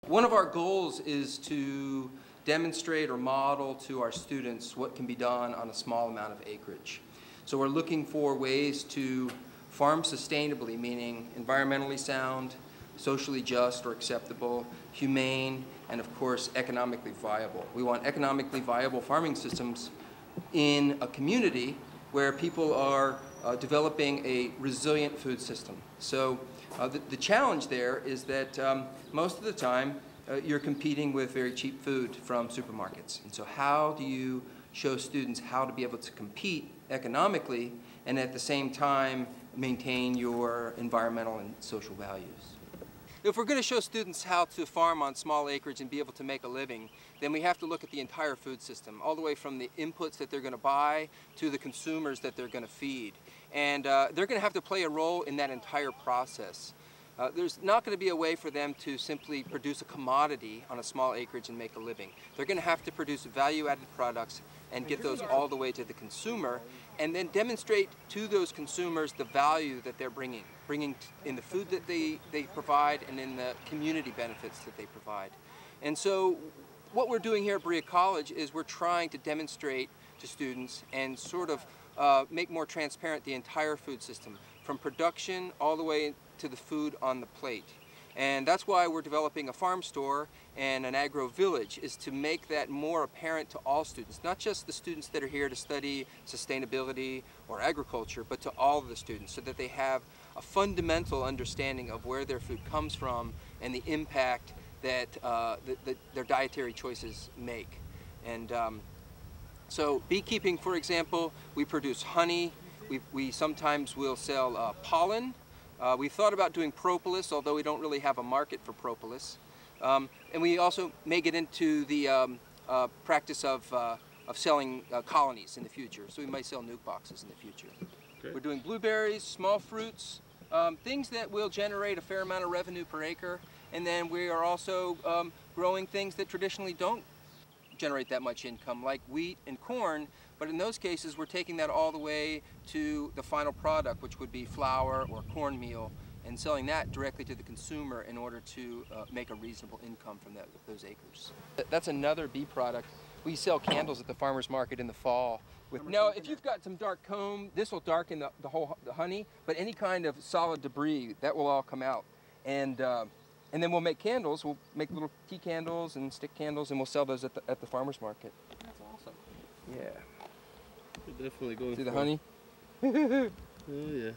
One of our goals is to demonstrate or model to our students what can be done on a small amount of acreage. So we're looking for ways to farm sustainably, meaning environmentally sound, socially just or acceptable, humane, and of course economically viable. We want economically viable farming systems in a community where people are developing a resilient food system. So the challenge there is that most of the time you're competing with very cheap food from supermarkets. And so how do you show students how to be able to compete economically and at the same time maintain your environmental and social values? If we're going to show students how to farm on small acreage and be able to make a living, then we have to look at the entire food system, all the way from the inputs that they're going to buy to the consumers that they're going to feed. And they're going to have to play a role in that entire process. There's not going to be a way for them to simply produce a commodity on a small acreage and make a living. They're going to have to produce value-added products and get those all the way to the consumer, and then demonstrate to those consumers the value that they're bringing in the food that they provide and in the community benefits that they provide. And so what we're doing here at Berea College is we're trying to demonstrate to students and sort of make more transparent the entire food system, from production all the way to the food on the plate. And that's why we're developing a farm store and an agro-village, is to make that more apparent to all students, not just the students that are here to study sustainability or agriculture, but to all of the students, so that they have a fundamental understanding of where their food comes from and the impact that their dietary choices make. And so beekeeping, for example, we produce honey. We sometimes will sell pollen. We've thought about doing propolis, although we don't really have a market for propolis. And we also may get into the practice of selling colonies in the future. So we might sell nuke boxes in the future. Okay. We're doing blueberries, small fruits, things that will generate a fair amount of revenue per acre. And then we are also growing things that traditionally don't generate that much income, like wheat and corn, but in those cases we're taking that all the way to the final product, which would be flour or cornmeal, and selling that directly to the consumer in order to make a reasonable income from those acres. That's another bee product. We sell candles at the farmer's market in the fall. Now, if you've got some dark comb, this will darken the honey, but any kind of solid debris, that will all come out. And then we'll make candles. We'll make little tea candles and stick candles, and we'll sell those at the farmer's market. That's awesome. Yeah. You're definitely going See the honey? Oh yeah.